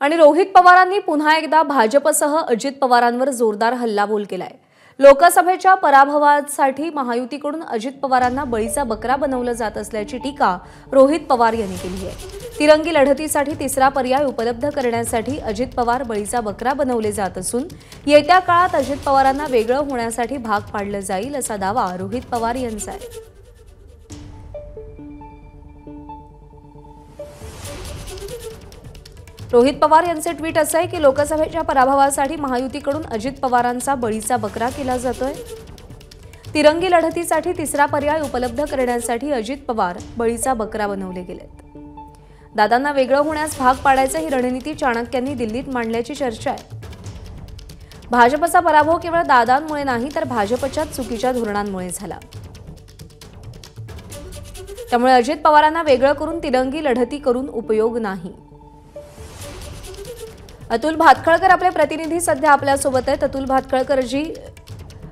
आणि रोहित पवारांनी पुन्हा एकदा भाजपसह अजित पवारांवर जोरदार हल्लाबोल केलाय। लोकसभेच्या पराभवासाठी महायुतीकडून अजित पवारांना बळीचा बकरा बनवलं जात असल्याची टीका रोहित पवार यांनी केली आहे। तिरंगी लढतीसाठी तिसरा पर्याय उपलब्ध करण्यासाठी अजित पवार बळीचा बकरा बनवले जात असून येत्या काळात अजित पवारांना वेगळं होण्यासाठी भाग पाडलं जाईल असा दावा रोहित पवार यांचा आहे। रोहित पवार यांचे ट्विट असे आहे की लोकसभेच्या पराभवासाठी महायुतीकडून अजित पवारांचा बळीचा बकरा केला जातोय। तिरंगी लढतीसाठी तिसरा पर्याय उपलब्ध करण्यासाठी अजित पवार बळीचा बकरा बनवले गेलेत। दादांना वेगळं होण्यास भाग पाडायची ही रणनीती चाणक्यांनी दिल्लीत मांडल्याची चर्चा आहे। भाजपचा पराभव केवळ दादांमुळे नाही तर भाजपच्या चुकीच्या धोरणांमुळे झाला। त्यामुळे अजित पवारांना वेगळं करून तिरंगी लढती करून उपयोग नाही। अतुल भातखळकर आपले प्रतिनिधी सध्या आपल्या सोबत आहेत। अतुल भातखळकर जी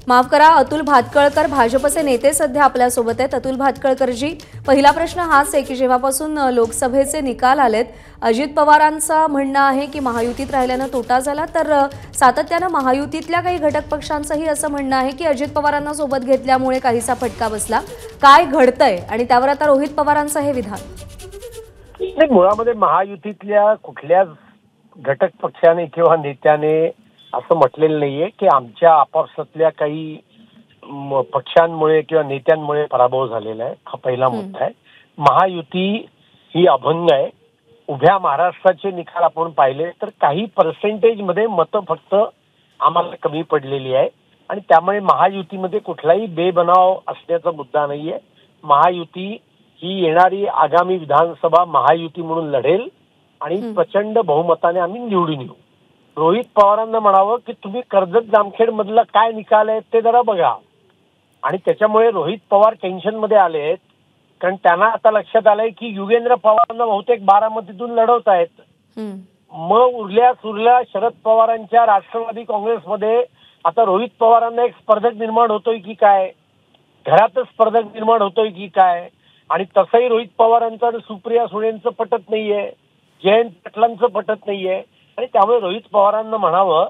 माफ करा अतुल भातखळकर भाजपचे नेते सध्या आपल्या सोबत आहेत। अतुल भातखळकर जी पहिला प्रश्न हाच आहे की जेव्हापासून लोकसभेचे निकाल आलेत अजित पवारांचं म्हणणं आहे की महायुतीत राहिल्यानं तोटा झाला, तर सातत्यानं महायुतीतल्या काही घटक पक्षांचंही असं म्हणणं आहे की अजित पवारांना सोबत घेतल्यामुळे काहीसा फटका बसला। काय घडतंय आणि त्यावर आता रोहित पवारांचं हे विधान? मुळामध्ये महायुतीतल्या कुठल्याच घटक पक्षाने किंवा नेत्याने असं म्हटलेलं नाहीये की आमच्या आपापसातल्या काही पक्षांमुळे किंवा नेत्यांमुळे पराभव झालेला आहे। हा पहिला मुद्दा आहे। महायुती ही अभंग आहे। उभ्या महाराष्ट्राचे निकाल आपण पाहिले तर काही पर्सेंटेज मध्ये मतं फक्त आम्हाला कमी पडलेली आहे आणि त्यामुळे महायुतीमध्ये कुठलाही बेबनाव असण्याचा मुद्दा नाहीये। महायुती ही येणारी आगामी विधानसभा महायुती म्हणून लढेल आणि प्रचंड बहुमताने आम्ही निवडून येऊ। रोहित पवारांना म्हणावं की तुम्ही कर्जत जामखेड मधला काय निकाल आहे ते जरा बघा, आणि त्याच्यामुळे रोहित पवार टेन्शन मध्ये आले आहेत कारण त्यांना आता लक्षात आलंय की युगेंद्र पवारांना बहुतेक बारामतीतून लढवत आहेत। मग उरल्या सुरल्या शरद पवारांच्या राष्ट्रवादी काँग्रेसमध्ये आता रोहित पवारांना एक स्पर्धक निर्माण होतोय की काय, घरातच स्पर्धक निर्माण होतोय की काय, आणि तसंही रोहित पवारांचं आणि सुप्रिया सुळेंचं पटत नाहीये, जयंत पाटलांचं पटत नाहीये, आणि त्यामुळे रोहित पवारांना म्हणावं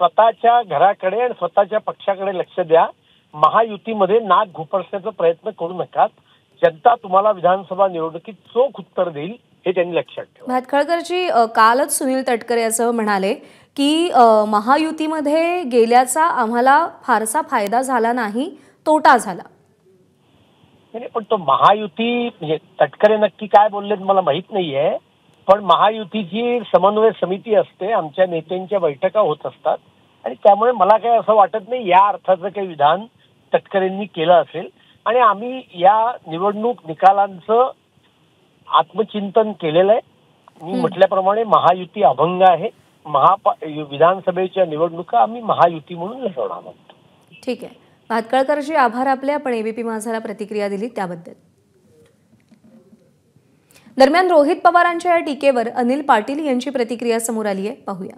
स्वतःच्या घराकडे आणि स्वतःच्या पक्षाकडे लक्ष द्या। महायुतीमध्ये नाक घुपसण्याचा प्रयत्न करू नका। जनता तुम्हाला विधानसभा निवडणुकीत चोख उत्तर देईल हे त्यांनी लक्षात ठेवा। भातखळकरजी कालच सुनील तटकरे असं म्हणाले की महायुतीमध्ये गेल्याचा आम्हाला फारसा फायदा झाला नाही, तोटा झाला। पण तो महायुती म्हणजे तटकरे नक्की काय बोललेत मला माहित नाहीये, पण महायुतीची समन्वय समिती असते, आमच्या नेत्यांच्या बैठका होत असतात आणि त्यामुळे मला काही असं वाटत नाही या अर्थाचं काही विधान तटकरेंनी केलं असेल। आणि आम्ही या निवडणूक निकालांचं आत्मचिंतन केलेलं आहे। मी म्हटल्याप्रमाणे महायुती अभंग आहे। विधानसभेच्या निवडणुका आम्ही महायुती म्हणून लढवणार आहोत। ठीक आहे भातखळकरजी, आभार आपले। आपण एबीपी माझाला प्रतिक्रिया दिली त्याबद्दल। दरम्यान रोहित पवारांच्या या टीकेवर अनिल पाटील यांची प्रतिक्रिया समोर आली आहे, पाहूया।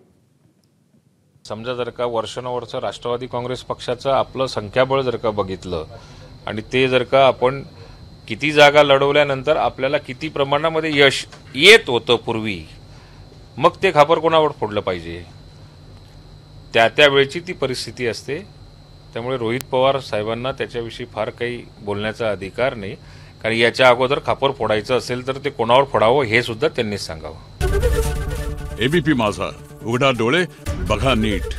समजा जर का वर्षानुवर्ष राष्ट्रवादी काँग्रेस पक्षाचं आपलं संख्याबळ जर का बघितलं आणि ते जर का आपण किती जागा लढवल्यानंतर आपल्याला किती प्रमाणामध्ये यश येत होतं पूर्वी, मग ते खापर कोणावर फोडलं पाहिजे त्या वेळची ती परिस्थिती असते। त्यामुळे रोहित पवार साहेबांना त्याच्याविषयी फार काही बोलण्याचा अधिकार नाही, कारण याच्या अगोदर खापर फोडायचं असेल तर ते कोणावर फोडावं हे सुद्धा त्यांनीच सांगावं। एबीपी माझा, उघडा डोळे बघा नीट।